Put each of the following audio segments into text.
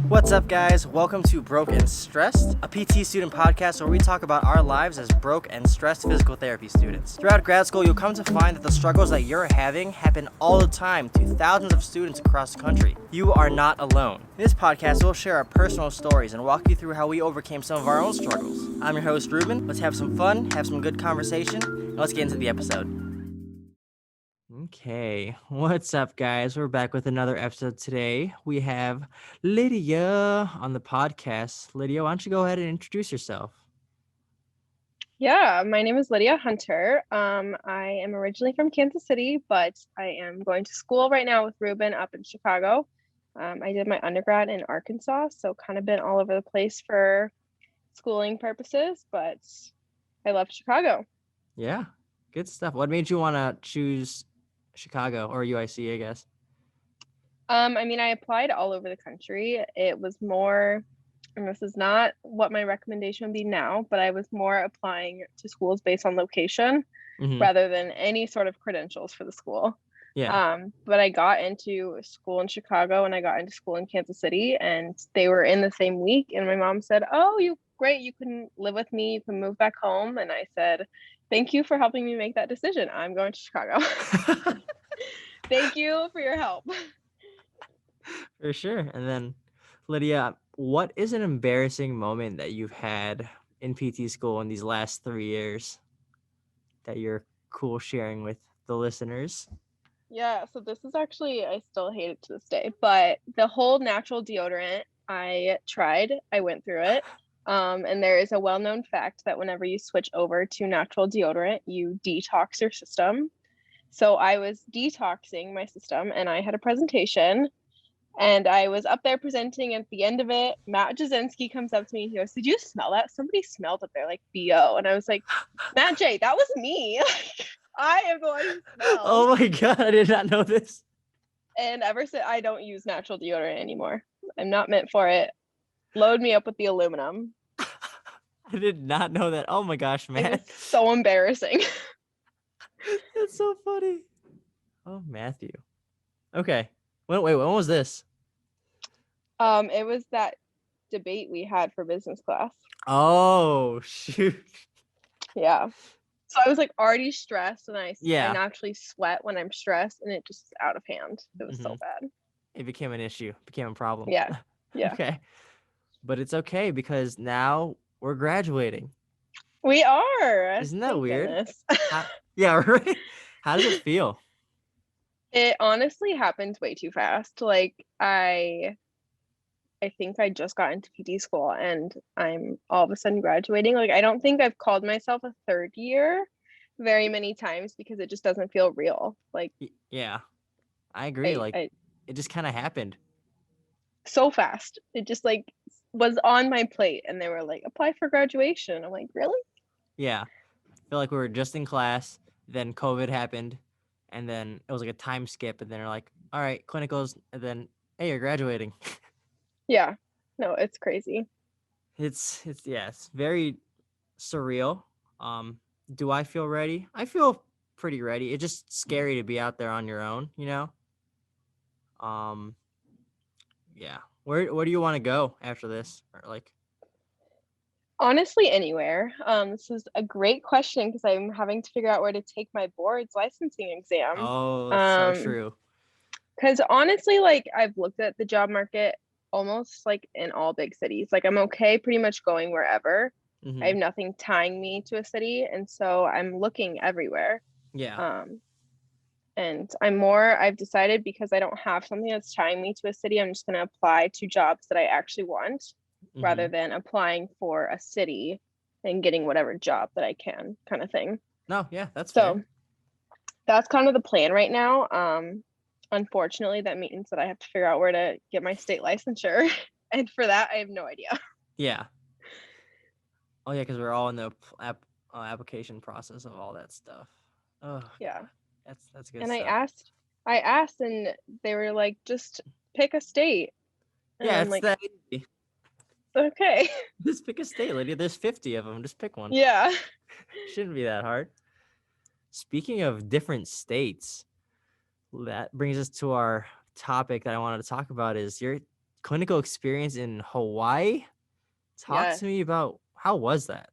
What's up, guys? Welcome to Broke and Stressed, a PT student podcast where we talk about our lives as broke and stressed physical therapy students. Throughout grad school, you'll come to find that the struggles that you're having happen all the time to thousands of students across the country. You are not alone. In this podcast, we'll share our personal stories and walk you through how we overcame some of our own struggles. I'm your host, Ruben. Let's have some fun, have some good conversation, and let's get into the episode. Okay, what's up, guys? We're back with another episode today. We have Lydia on the podcast. Lydia, why don't you go ahead and introduce yourself? Yeah, my name is Lydia Hunter. I am originally from Kansas City, but I am going to school right now with Ruben up in Chicago. I did my undergrad in Arkansas, so kind of been all over the place for schooling purposes, but I love Chicago. Yeah, good stuff. What made you want to choose Chicago or UIC, I guess? I applied all over the country. It was more, and this is not what my recommendation would be now, but I was more applying to schools based on location rather than any sort of credentials for the school. Yeah. But I got into school in Chicago and I got into school in Kansas City, and they were in the same week. And my mom said, "Oh, great, you can live with me, you can move back home." And I said, "Thank you for helping me make that decision. I'm going to Chicago." Thank you for your help. For sure. And then, Lydia, what is an embarrassing moment that you've had in PT school in these last 3 years that you're cool sharing with the listeners? Yeah, so this is actually, I still hate it to this day, but the whole natural deodorant, I tried, I went through it. And there is a well-known fact that whenever you switch over to natural deodorant, you detox your system. So I was detoxing my system and I had a presentation and I was up there presenting. At the end of it, Matt Jasinski comes up to me and he goes, "Did you smell that? Somebody smelled it there, like BO." And I was like, "Matt J, that was me." I am the one who smells. Oh my God, I did not know this. And ever since, I don't use natural deodorant anymore. I'm not meant for it. Load me up with the aluminum. I did not know that. Oh my gosh, man. It was so embarrassing. That's so funny. Oh, Matthew. Okay. Wait, when was this? It was that debate we had for business class. Oh, shoot. Yeah. So I was like already stressed, and I Yeah. naturally sweat when I'm stressed, and it just out of hand. It was so bad. It became an issue, became a problem. Yeah. Yeah. Okay. But it's okay because now we're graduating. We are. Isn't that weird? Yeah, right? How does it feel? It honestly happened way too fast. Like I think I just got into PT school and I'm all of a sudden graduating. Like I don't think I've called myself a third year very many times because it just doesn't feel real. Like yeah, I agree. It just kind of happened so fast. It just like was on my plate and they were like, "Apply for graduation." I'm like, "Really?" Yeah. I feel like we were just in class, then COVID happened, and then it was like a time skip, and then they're like, "All right, clinicals," and then, "Hey, you're graduating." Yeah. No, it's crazy. It's very surreal. Do I feel ready? I feel pretty ready. It's just scary to be out there on your own, you know? Yeah. Where do you want to go after this? Or like honestly, anywhere. This is a great question because I'm having to figure out where to take my board's licensing exam. Oh, that's so true. Because honestly, like I've looked at the job market almost like in all big cities. Like I'm okay pretty much going wherever. I have nothing tying me to a city, and so I'm looking everywhere. Yeah. And I've decided because I don't have something that's tying me to a city, I'm just going to apply to jobs that I actually want rather than applying for a city and getting whatever job that I can, kind of thing. No, yeah, that's fair. That's kind of the plan right now. Unfortunately, that means that I have to figure out where to get my state licensure. And for that, I have no idea. Yeah. Oh, yeah, because we're all in the application process of all that stuff. Oh, yeah. God. That's good and stuff. I asked, and they were like, "Just pick a state." And yeah, I'm it's like, that easy. Okay. Just pick a state, Lydia. There's 50 of them. Just pick one. Yeah. Shouldn't be that hard. Speaking of different states, that brings us to our topic that I wanted to talk about is clinical experience in Hawaii. Talk Yes, to me about how was that?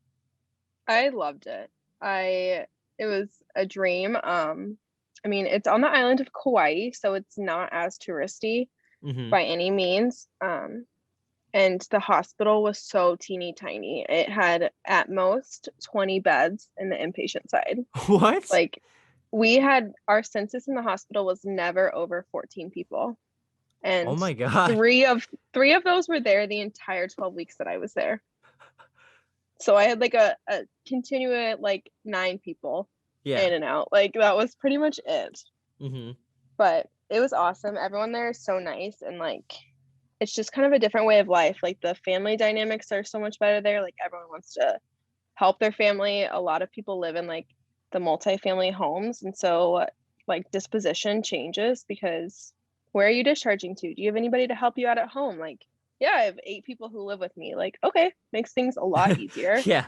I loved it. It was a dream. I mean, it's on the island of Kauai, so it's not as touristy Mm-hmm. by any means. And the hospital was so teeny tiny. It had at most 20 beds in the inpatient side. What? Like we had our census in the hospital was never over 14 people. Oh And my God. three of those were there the entire 12 weeks that I was there. So I had like a continuous like 9 people Yeah. in and out. Like that was pretty much it. Mm-hmm. But it was awesome. Everyone there is so nice and like it's just kind of a different way of life. Like the family dynamics are so much better there. Like everyone wants to help their family. A lot of people live in like the multifamily homes. And so like disposition changes because where are you discharging to? Do you have anybody to help you out at home? Like, yeah, I have 8 people who live with me. Like, okay, makes things a lot easier. Yeah.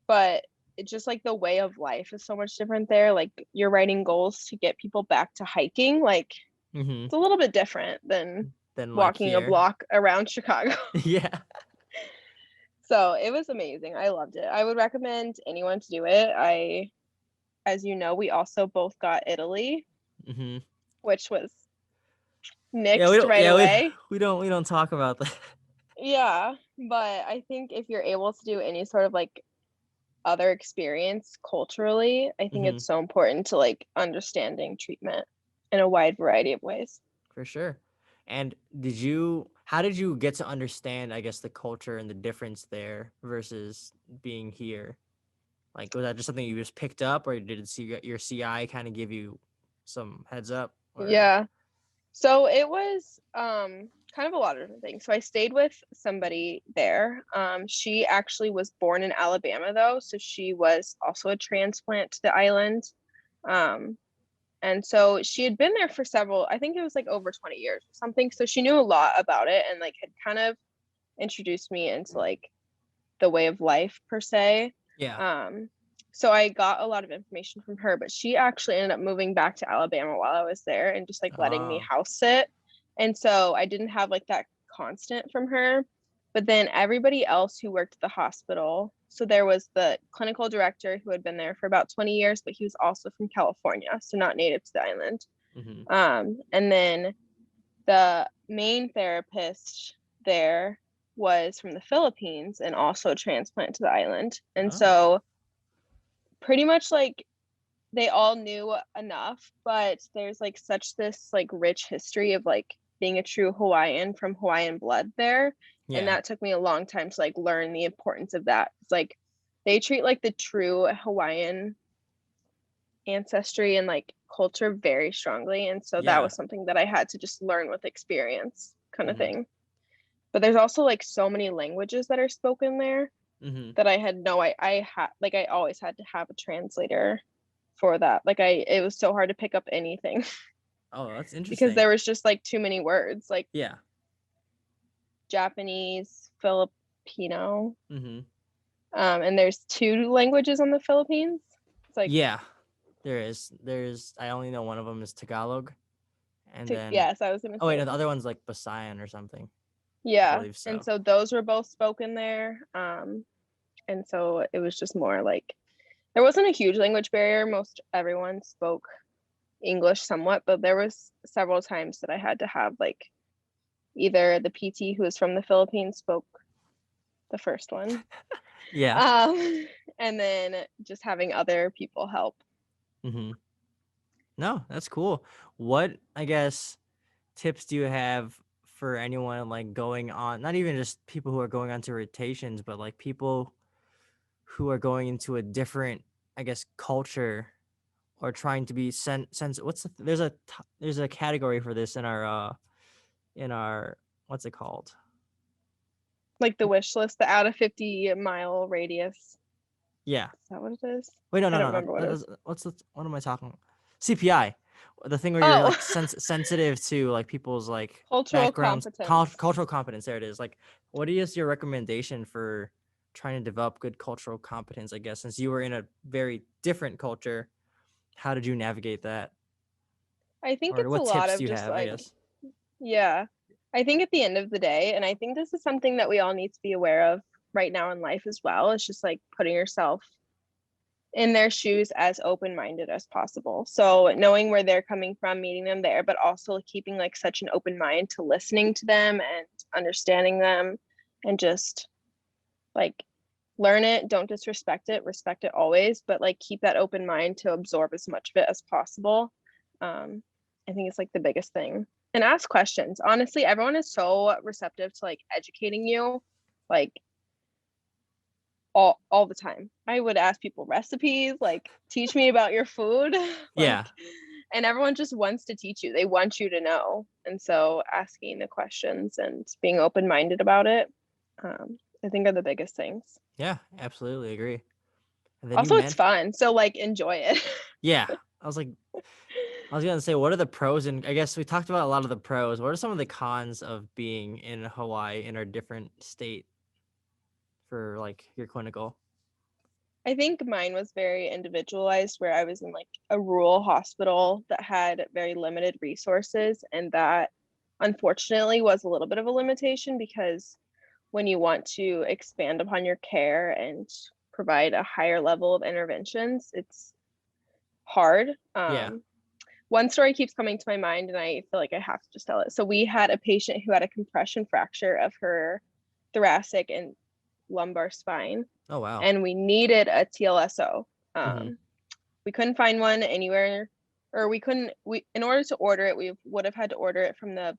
But it's just like the way of life is so much different there. Like you're writing goals to get people back to hiking. Like Mm-hmm. it's a little bit different than Then like walking a here. block around Chicago. Yeah. So it was amazing. I loved it. I would recommend anyone to do it. As you know, we also both got Italy, Mm-hmm. which was Yeah, we nixed don't. right Yeah, we away. we don't talk about that. Yeah, but I think if you're able to do any sort of like other experience culturally, I think Mm-hmm. it's so important to like understanding treatment in a wide variety of ways. For sure. And how did you get to understand, I guess, the culture and the difference there versus being here? Like, was that just something you just picked up, or did your CI kind of give you some heads up? Or Yeah. So it was kind of a lot of different things. So I stayed with somebody there. She actually was born in Alabama though, so she was also a transplant to the island. Um, and so she had been there for several, I think it was like over 20 years or something. So she knew a lot about it and like had kind of introduced me into like the way of life per se. yeah. Um, so I got a lot of information from her, but she actually ended up moving back to Alabama while I was there and just like letting me Oh. house sit. And so I didn't have like that constant from her. But then everybody else who worked at the hospital, so there was the clinical director who had been there for about 20 years, but he was also from California, so not native to the island. Mm-hmm. And then the main therapist there was from the Philippines and also transplanted to the island. And Oh. so pretty much like they all knew enough, but there's like such this like rich history of like being a true Hawaiian from Hawaiian blood there. And Yeah. that took me a long time to like learn the importance of that. It's like they treat like the true Hawaiian ancestry and like culture very strongly. And so that Yeah. was something that I had to just learn with experience kind of Mm-hmm. thing. But there's also like so many languages that are spoken there Mm-hmm. that I had no I had like I always had to have a translator for that. Like it was so hard to pick up anything Oh, that's because interesting. there was just like too many words like Yeah. Japanese, Filipino, Mm-hmm. and there's 2 languages on the Philippines. It's like Yeah. There's. I only know one of them is Tagalog, and then yes, I was gonna oh wait, say no, the other one's like Basayan or something. I yeah. believe And so. so those were both spoken there. And so it was just more like there wasn't a huge language barrier. Most everyone spoke English somewhat, but there was several times that I had to have like either the PT who was from the Philippines spoke the first one, Yeah. um, and then just having other people help. Mm-hmm. No, that's cool. What, I guess, tips do you have for anyone like going on, not even just people who are going on to rotations, but like people who are going into a different, I guess, culture or trying to be sense there's a category for this in our what's it called? Like the wish list, the out of 50-mile radius. Is Yeah. that what it is? Wait, no, I no, don't no, remember what it is. what am I talking? CPI, the thing where you're Oh, like sensitive to like people's like cultural backgrounds, competence. cultural competence. There it is. Like, what is your recommendation for trying to develop good cultural competence? I guess since you were in a very different culture, how did you navigate that? I think Or it's a what lot tips do of you just have? I like, guess. yeah. I think at the end of the day, and I think this is something that we all need to be aware of right now in life as well, it's just like putting yourself in their shoes as open-minded as possible. So knowing where they're coming from, meeting them there, but also keeping like such an open mind to listening to them and understanding them, and just like learn it, don't disrespect it, respect it always, but like keep that open mind to absorb as much of it as possible. I think it's like the biggest thing. And ask questions. Honestly, everyone is so receptive to like educating you, like all the time. I would ask people recipes, like teach me about your food. Like, Yeah. and everyone just wants to teach you. They want you to know. And so asking the questions and being open-minded about it, I think are the biggest things. Yeah, absolutely agree. And then you Also, it's mentioned, fun. So like enjoy it. yeah, I was gonna say, what are the pros? And I guess we talked about a lot of the pros. What are some of the cons of being in Hawaii in a different state for like your clinical? I think mine was very individualized, where I was in like a rural hospital that had very limited resources. And that unfortunately was a little bit of a limitation, because when you want to expand upon your care and provide a higher level of interventions, it's hard. Yeah. One story keeps coming to my mind, and I feel like I have to just tell it. So we had a patient who had a compression fracture of her thoracic and lumbar spine, Oh wow. and we needed a TLSO. Mm-hmm. We couldn't find one anywhere, or we couldn't. We in order to order it, we would have had to order it from the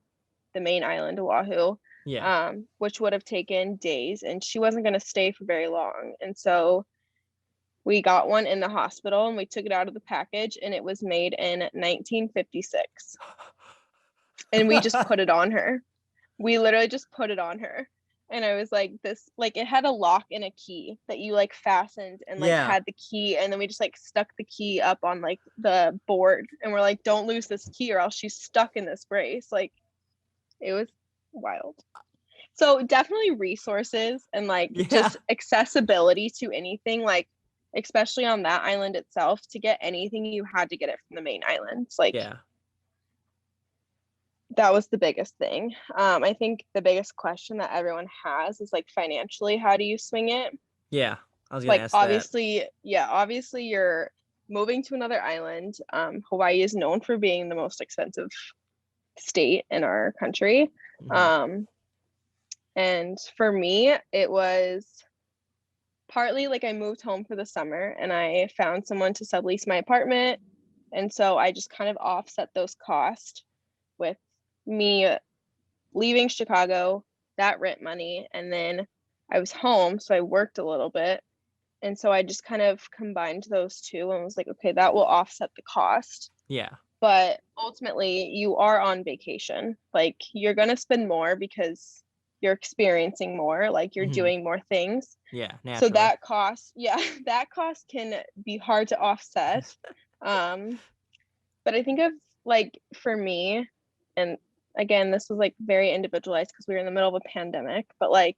main island, Oahu, Yeah. which would have taken days, and she wasn't going to stay for very long. And so we got one in the hospital, and we took it out of the package, and it was made in 1956. And we just put it on her. We literally just put it on her. And I was like, this, like, it had a lock and a key that you like fastened and like Yeah. had the key. And then we just like stuck the key up on like the board. And we're like, don't lose this key or else she's stuck in this brace. Like, it was wild. So definitely resources and like Yeah. just accessibility to anything, like, especially on that island itself, to get anything, you had to get it from the main island. It's like, Yeah. that was the biggest thing. I think the biggest question that everyone has is like financially, how do you swing it? Yeah. I was gonna Like ask that. obviously, yeah, obviously you're moving to another island. Hawaii is known for being the most expensive state in our country. Mm-hmm. And for me, it was partly like I moved home for the summer and I found someone to sublease my apartment. And so I just kind of offset those costs with me leaving Chicago, that rent money, and then I was home, so I worked a little bit. And so I just kind of combined those two and was like, okay, that will offset the cost. Yeah. But ultimately, you are on vacation. Like, you're going to spend more because you're experiencing more, like, you're Mm-hmm. doing more things. Yeah. So Naturally. that cost, yeah, that cost can be hard to offset. Um, but I think of like for me, and again, this was like very individualized because we were in the middle of a pandemic, but like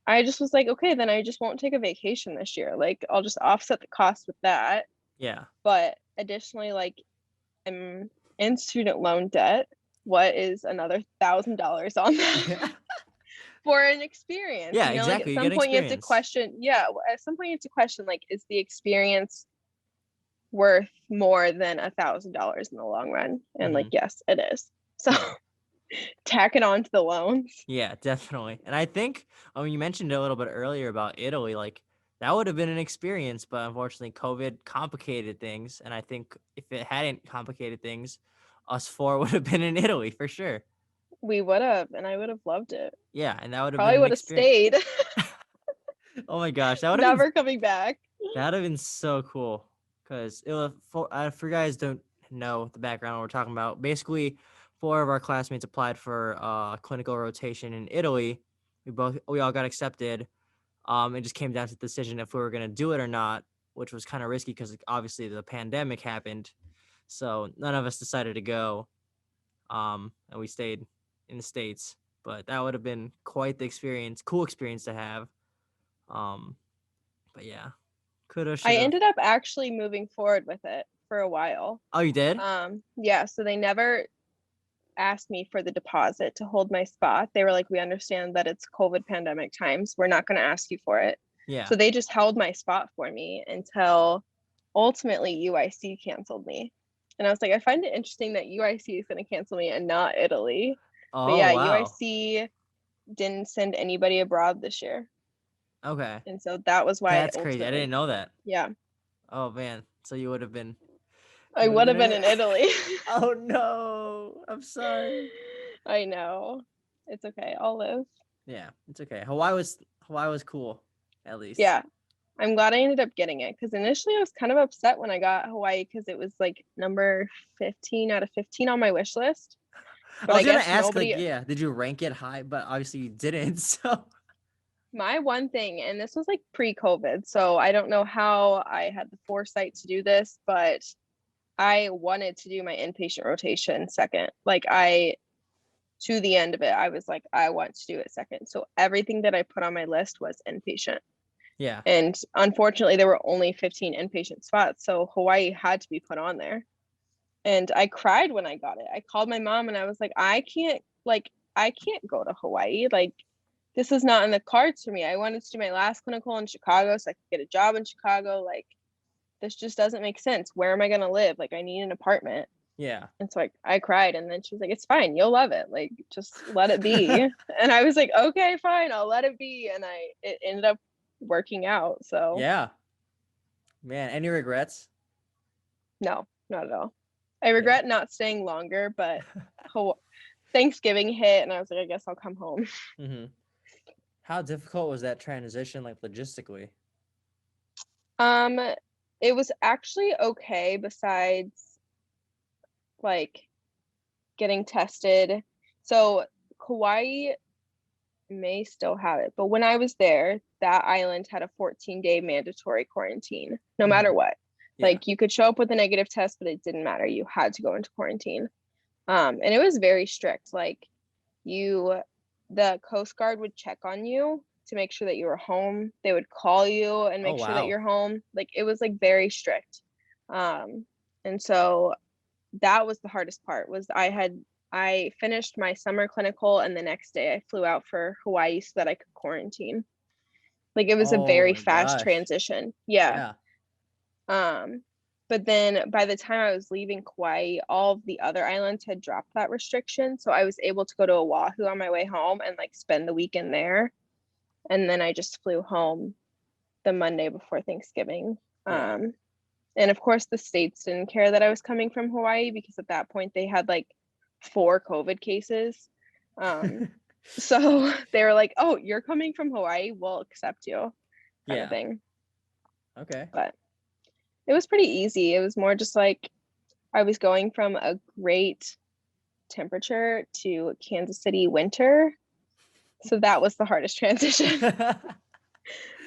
I just was like, okay, then I just won't take a vacation this year. Like I'll just offset the cost with that. Yeah. But additionally, like I'm in student loan debt. What is another $1,000 on Yeah. that for an experience? Yeah. You know, like at Exactly. You some get point you have to experience. question, yeah, at some point you have to question, like, is the experience worth more than $1,000 in the long run? And like, Mm-hmm. yes, it is. So Yeah. tack it on to the loans. Yeah, definitely. And I think, you mentioned a little bit earlier about Italy, like that would have been an experience, but unfortunately COVID complicated things. And I think if it hadn't complicated things, us four would have been in Italy for sure. We would have, and I would have loved it. Yeah, and that would have been Probably an would have experience. stayed. Oh my gosh, that would have been Never coming back. so cool. Cause it was for you guys don't know the background we're talking about. Basically, four of our classmates applied for clinical rotation in Italy. We all got accepted. It just came down to the decision if we were gonna do it or not, which was kind of risky because obviously the pandemic happened. So none of us decided to go. And we stayed in the States. But that would have been quite the experience, cool experience to have. Um, but yeah, coulda, I shoulda. ended up actually moving forward with it for a while. Oh, you did? Yeah, so they never ask me for the deposit to hold my spot. They were like, we understand that it's COVID pandemic times. We're not going to ask you for it. Yeah. So they just held my spot for me until ultimately UIC canceled me. And I was like, I find it interesting that UIC is going to cancel me and not Italy. But Oh, yeah, wow. UIC didn't send anybody abroad this year. Okay. And so that was why That's crazy. I didn't know that. Yeah. Oh, man. So you would have been I would have been in in Italy. Oh, no. I'm sorry. I know. It's okay. I'll live. Yeah, it's okay. Hawaii was cool, at least. Yeah. I'm glad I ended up getting it because initially I was kind of upset when I got Hawaii because it was like number 15 out of 15 on my wish list. But I was I gonna guess ask, nobody, like, yeah, did you rank it high? But obviously you didn't. So my one thing, and this was like pre-COVID, so I don't know how I had the foresight to do this, but I wanted to do my inpatient rotation second. Like to the end of it, I was like, I want to do it second. So everything that I put on my list was inpatient. yeah. And unfortunately, there were only 15 inpatient spots. So Hawaii had to be put on there. And I cried when I got it. I called my mom and I was like, I can't go to Hawaii. Like, this is not in the cards for me. I wanted to do my last clinical in Chicago so I could get a job in Chicago. Like, this just doesn't make sense. Where am I going to live? Like, I need an apartment. Yeah. And so I cried. And then she was like, it's fine. You'll love it. Like, just let it be. And I was like, okay, fine. I'll let it be. And it ended up working out. So Yeah. Man, any regrets? no, not at all. I regret not staying longer, but Thanksgiving hit and I was like, I guess I'll come home. Mm-hmm. How difficult was that transition, like, logistically? It was actually okay besides like getting tested. So Kauai may still have it, but when I was there, that island had a 14-day mandatory quarantine, no matter what. Yeah. Like, you could show up with a negative test, but it didn't matter. You had to go into quarantine. And it was very strict. Like, the Coast Guard would check on you to make sure that you were home. They would call you and make sure that you're home. Like, it was like very strict. And so that was the hardest part. Was I finished my summer clinical and the next day I flew out for Hawaii so that I could quarantine. Like, it was a very fast transition. Yeah. But then by the time I was leaving Kauai, all of the other islands had dropped that restriction. So I was able to go to Oahu on my way home and like spend the weekend there. And then I just flew home the Monday before Thanksgiving. Yeah. And of course the states didn't care that I was coming from Hawaii because at that point they had like 4 COVID cases. So they were like, oh, you're coming from Hawaii, we'll accept you, kind of thing. Okay. But it was pretty easy. It was more just like I was going from a great temperature to Kansas City winter. So that was the hardest transition.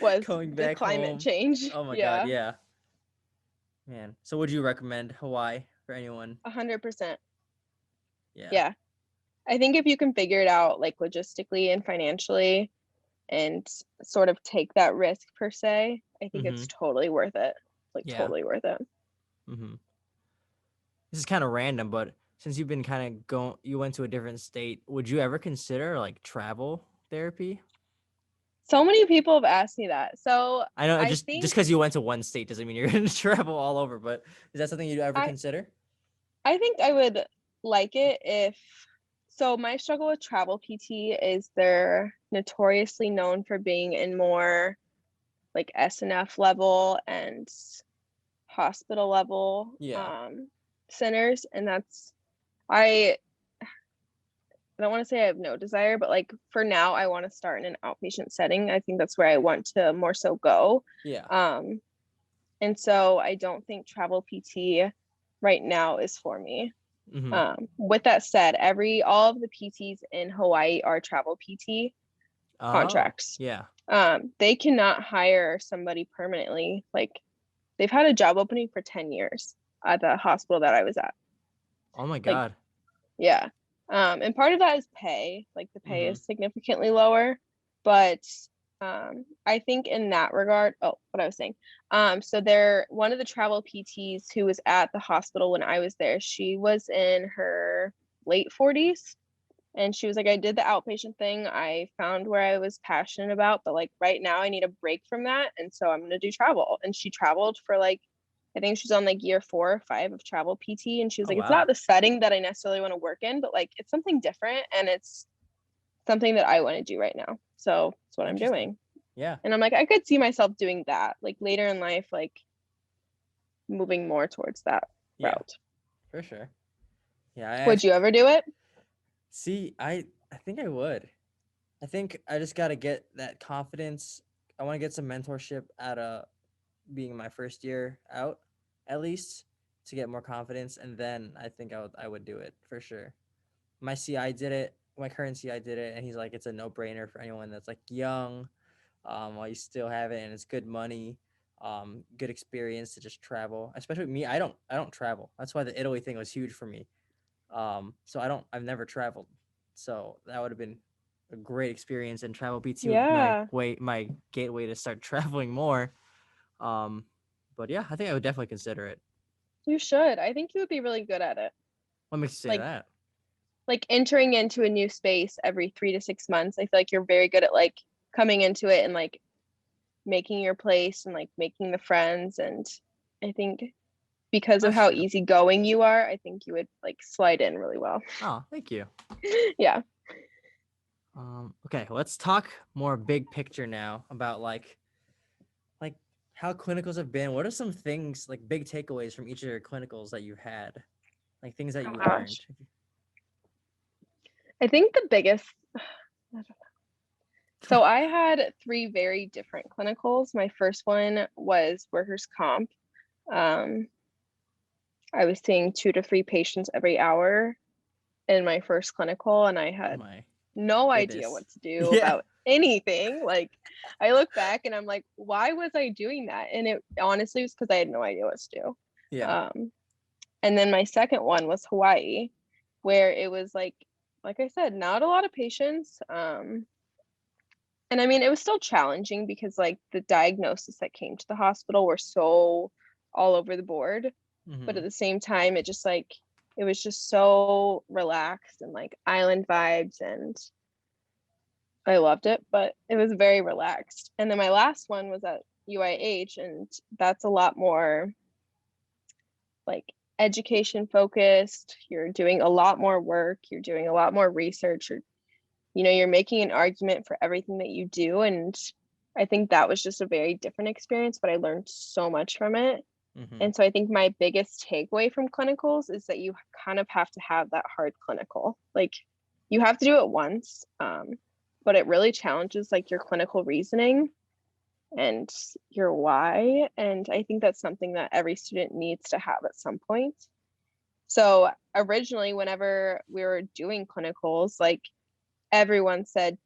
Was going the back climate home. change. Oh my God, yeah. Man. So would you recommend Hawaii for anyone? 100%. Yeah. Yeah. I think if you can figure it out like logistically and financially and sort of take that risk per se, I think it's totally worth it. Like, totally worth it. Mm-hmm. This is kind of random, but since you've been kind of you went to a different state, would you ever consider like travel therapy? So many people have asked me that. So I know I just think because you went to one state doesn't mean you're going to travel all over, but is that something you'd ever consider? I think I would like it if, so my struggle with travel PT is they're notoriously known for being in more like SNF level and hospital level centers. And that's, I don't want to say I have no desire, but like for now, I want to start in an outpatient setting. I think that's where I want to more so go. Yeah. And so I don't think travel PT right now is for me. With that said, all of the PTs in Hawaii are travel PT contracts. Yeah. They cannot hire somebody permanently. Like, they've had a job opening for 10 years at the hospital that I was at. Oh my God. Like, yeah. And part of that is pay. Like, the pay is significantly lower, but I think in that regard, what I was saying. So one of the travel PTs who was at the hospital when I was there, she was in her late 40s. And she was like, I did the outpatient thing. I found where I was passionate about, but like right now I need a break from that. And so I'm going to do travel. And she traveled for like, I think she's on like year 4 or 5 of travel PT. And she was Oh like, it's wow. not the setting that I necessarily want to work in, but like it's something different. And it's something that I want to do right now. So that's what I'm Interesting. doing. Yeah. And I'm like, I could see myself doing that like later in life, like moving more towards that Yeah. route. For sure. Yeah. Would you ever do it? See, I think I would. I think I just got to get that confidence. I want to get some mentorship out of being my first year out, at least, to get more confidence, and then I think I would do it for sure. My CI did it. My current CI did it, and he's like, it's a no brainer for anyone that's like young, while you still have it, and it's good money, good experience to just travel. Especially me, I don't travel. That's why the Italy thing was huge for me. So I've never traveled, so that would have been a great experience, and travel PT would be Yeah, my gateway to start traveling more. Um, but yeah, I think I would definitely consider it. you should. I think you would be really good at it. What makes you say Like that? entering into a new space every 3 to 6 months. I feel like you're very good at like coming into it and like making your place and like making the friends. And I think because of That's how true. easygoing you are, I think you would like slide in really well. Oh, thank you. Yeah. Okay, let's talk more big picture now about like how clinicals have been. What are some things like big takeaways from each of your clinicals that you've had? Like things that Oh you learned. gosh. I think the biggest so I had 3 very different clinicals. My first one was workers' comp. Um, I was seeing 2 to 3 patients every hour in my first clinical, and I Oh had my no idea goodness. what to do Yeah. about anything. Like, I look back and I'm like, why was I doing that? And it honestly was because I had no idea what to do. Yeah. And then my second one was Hawaii, where it was like I said, not a lot of patients. And I mean, it was still challenging because like the diagnosis that came to the hospital were so all over the board. But at Mm-hmm. the same time, it just like, it was just so relaxed and like island vibes. And I loved it, but it was very relaxed. And then my last one was at UIH, and that's a lot more like education focused. You're doing a lot more work, you're doing a lot more research, you're making an argument for everything that you do. And I think that was just a very different experience, but I learned so much from it. Mm-hmm. And so I think my biggest takeaway from clinicals is that you kind of have to have that hard clinical. Like you have to do it once, but it really challenges like your clinical reasoning and your why. And I think that's something that every student needs to have at some point. So originally, whenever we were doing clinicals, like everyone said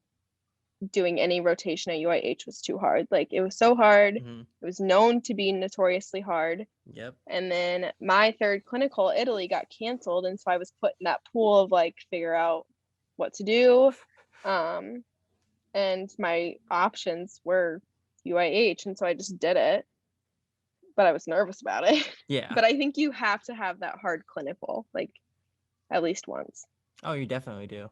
doing any rotation at UIH was too hard. Like it was so hard. Mm-hmm. It was known to be notoriously hard. Yep. And then my third clinical, Italy, got canceled. And so I was put in that pool of like figure out what to do. And my options were UIH. And so I just did it. But I was nervous about it. Yeah. But I think you have to have that hard clinical, like at least once. Oh, you definitely do.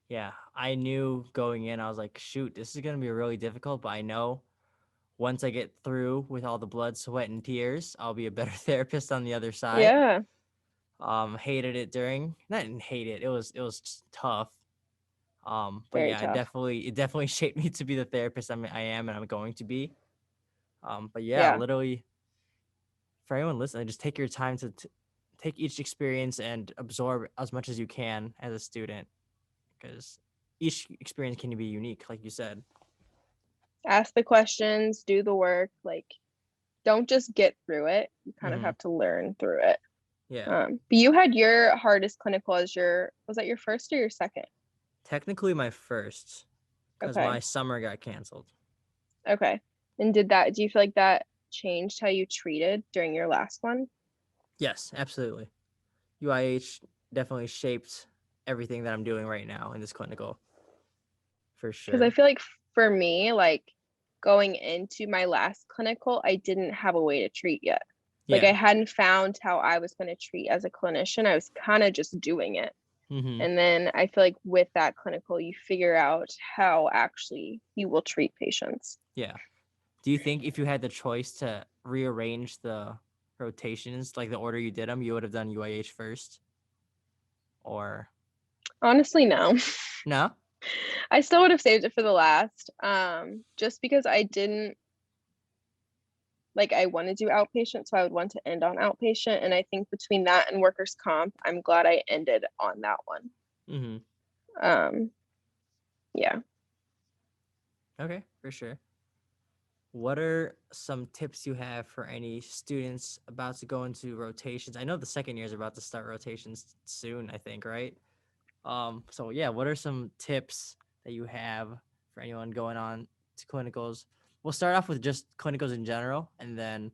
Yeah. I knew going in, I was like, shoot, this is gonna be really difficult, but I know once I get through with all the blood, sweat, and tears, I'll be a better therapist on the other side. Yeah, Hated it during. I didn't hate it. It was just tough. But very yeah, it tough. definitely shaped me to be the therapist I am and I'm going to be. But yeah, Yeah. literally, for anyone listening, just take your time to take each experience and absorb as much as you can as a student, because each experience can be unique, like you said. Ask the questions, do the work, like don't just get through it. You kind of Mm-hmm. have to learn through it. Yeah. But you had your hardest clinical as was that your first or your second? Technically, my first, because Okay. my summer got canceled. Okay. And do you feel like that changed how you treated during your last one? Yes, absolutely. UIH definitely shaped everything that I'm doing right now in this clinical, for Because I sure. feel like for me, like going into my last clinical, I didn't have a way to treat yet. Like I Yeah. hadn't found how I was going to treat as a clinician. I was kind of just doing it. Mm-hmm. And then I feel like with that clinical, you figure out how actually you will treat patients. Yeah. Do you think if you had the choice to rearrange the rotations, like the order you did them, you would have done UIH first? Or Honestly, no. no? I still would have saved it for the last, just because I didn't like I want to do outpatient, so I would want to end on outpatient. And I think between that and workers' comp, I'm glad I ended on that one. Mm-hmm. Um, yeah. Okay, for sure. What are some tips you have for any students about to go into rotations? I know the second years are about to start rotations soon, I think, right? So yeah, what are some tips that you have for anyone going on to clinicals? We'll start off with just clinicals in general, and then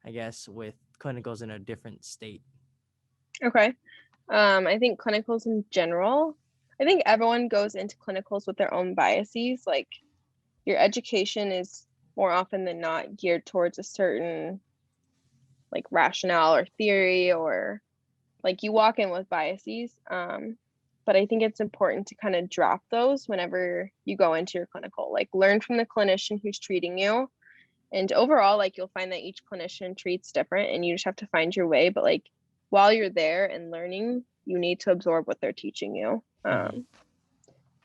I guess with clinicals in a different state. Okay. I think clinicals in general, I think everyone goes into clinicals with their own biases. Like your education is more often than not geared towards a certain like rationale or theory, or like you walk in with biases. But I think it's important to kind of drop those whenever you go into your clinical. Like learn from the clinician who's treating you. And overall, like you'll find that each clinician treats different and you just have to find your way. But like while you're there and learning, you need to absorb what they're teaching you. Mm-hmm.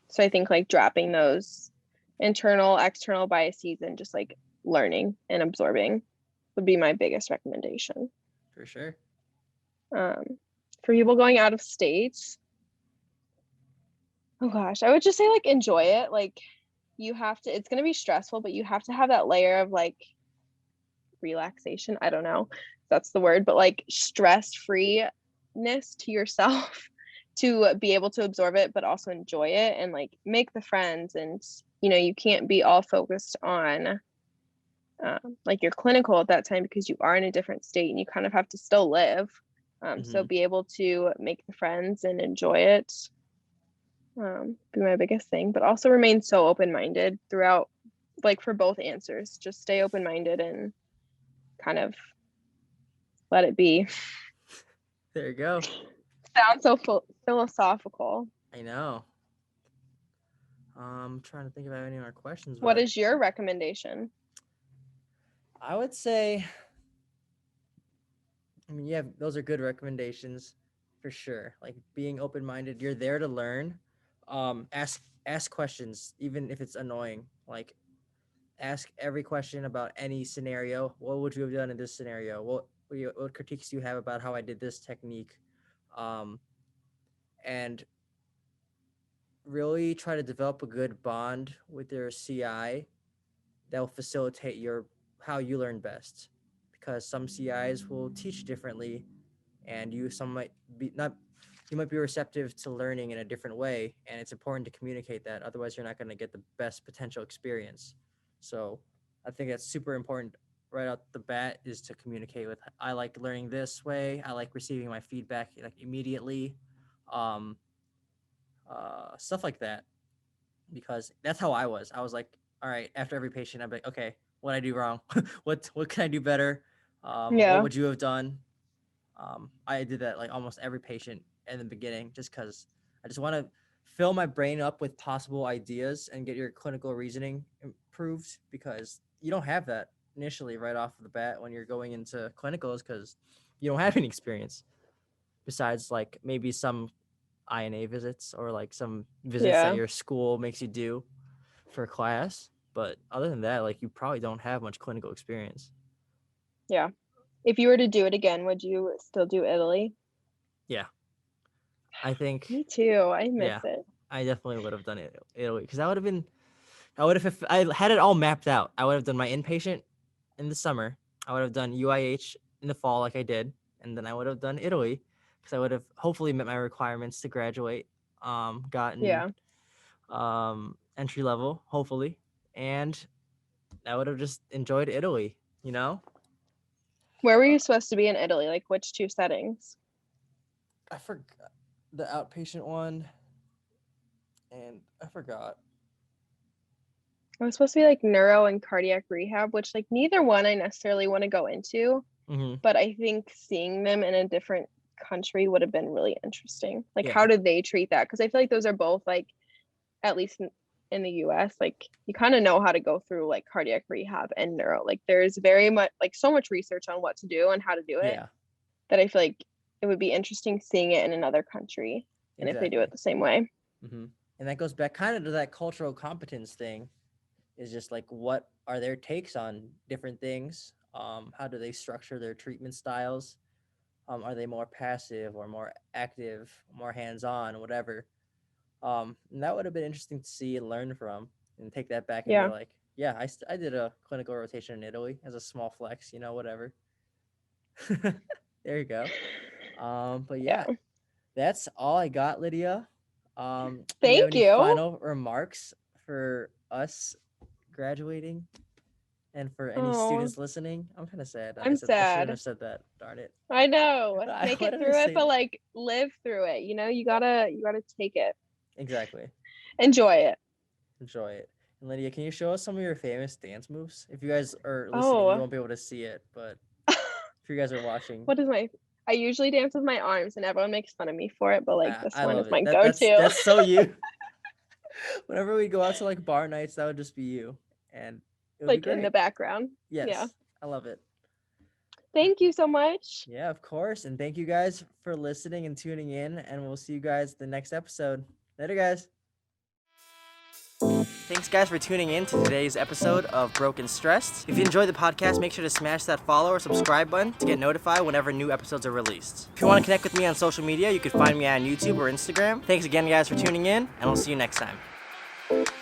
So I think like dropping those internal, external biases and just like learning and absorbing would be my biggest recommendation. For sure. Um, for people going out of state, oh gosh, I would just say like enjoy it. Like you have to, it's going to be stressful, but you have to have that layer of like relaxation. I don't know if that's the word, but like stress freeness to yourself to be able to absorb it, but also enjoy it and like make the friends. And, you know, you can't be all focused on like your clinical at that time because you are in a different state and you kind of have to still live. So Mm-hmm. be able to make the friends and enjoy it be my biggest thing, but also remain so open-minded throughout, like for both answers. Just stay open-minded and kind of let it be. There you go. Sounds so philosophical. I know. I'm trying to think if I have any more questions, What but is your recommendation? I would say, I mean, yeah, those are good recommendations for sure. Like being open minded, you're there to learn. Ask questions, even if it's annoying. Like ask every question about any scenario. What would you have done in this scenario? What critiques do you have about how I did this technique? Um, and really try to develop a good bond with your CI that will facilitate your how you learn best. Because some CIs will teach differently, and some might be not. You might be receptive to learning in a different way, and it's important to communicate that. Otherwise, you're not going to get the best potential experience. So, I think that's super important right out the bat is to communicate with. I like learning this way. I like receiving my feedback like immediately, um, stuff like that. Because that's how I was. I was like, all right, after every patient, I'm like, okay, what I do wrong? what can I do better? What Yeah. would you have done? I did that like almost every patient in the beginning, just because I just want to fill my brain up with possible ideas and get your clinical reasoning improved, because you don't have that initially right off the bat when you're going into clinicals, because you don't have any experience besides like maybe some INA visits or like some visits that Yeah. your school makes you do for class. But other than that, like you probably don't have much clinical experience. Yeah. If you were to do it again, would you still do Italy? Yeah, I think. Me too. I miss Yeah, it. I definitely would have done it Italy, because that would have been. I would have if I had it all mapped out. I would have done my inpatient in the summer. I would have done UIH in the fall, like I did, and then I would have done Italy, because I would have hopefully met my requirements to graduate. Gotten Yeah. entry level, hopefully, and I would have just enjoyed Italy. You know. Where were you supposed to be in Italy? Like which two settings? I forgot the outpatient one, and I forgot. I was supposed to be like neuro and cardiac rehab, which like neither one I necessarily want to go into. Mm-hmm. But I think seeing them in a different country would have been really interesting. Like, Yeah. how did they treat that? Because I feel like those are both, like, at least in the US, like, you kind of know how to go through like cardiac rehab and neuro. Like, there's very much, like, so much research on what to do and how to do it, Yeah. that I feel like it would be interesting seeing it in another country, and if they do it the same way. Mm-hmm. And that goes back kind of to that cultural competence thing, is just like, what are their takes on different things? How do they structure their treatment styles? Are they more passive or more active, more hands-on, whatever? And that would have been interesting to see and learn from, and take that back and Yeah. be like, yeah, I did a clinical rotation in Italy as a small flex, whatever. There you go. But yeah, that's all I got, Lydia. Do you have Thank any you. final remarks for us graduating and for any students listening? I'm kind of sad that I I'm shouldn't sad. have said that. Darn it. I know. Make Why it did I through say it, but that? like, live through it. You gotta take it. Exactly. Enjoy it. Enjoy it. And Lydia, can you show us some of your famous dance moves? If you guys are listening, you Oh, won't be able to see it, but if you guys are watching, what is I usually dance with my arms, and everyone makes fun of me for it, but like, this I one love is my it. go-to. That's so you. Whenever we go out to like bar nights, that would just be you, and it would be Like, in the great. background. Yes, Yeah. I love it. Thank you so much. Yeah, of course. And thank you guys for listening and tuning in. And we'll see you guys the next episode. Later, guys. Thanks, guys, for tuning in to today's episode of Broken Stressed. If you enjoyed the podcast, make sure to smash that follow or subscribe button to get notified whenever new episodes are released. If you want to connect with me on social media, you can find me on YouTube or Instagram. Thanks again, guys, for tuning in, and we'll see you next time.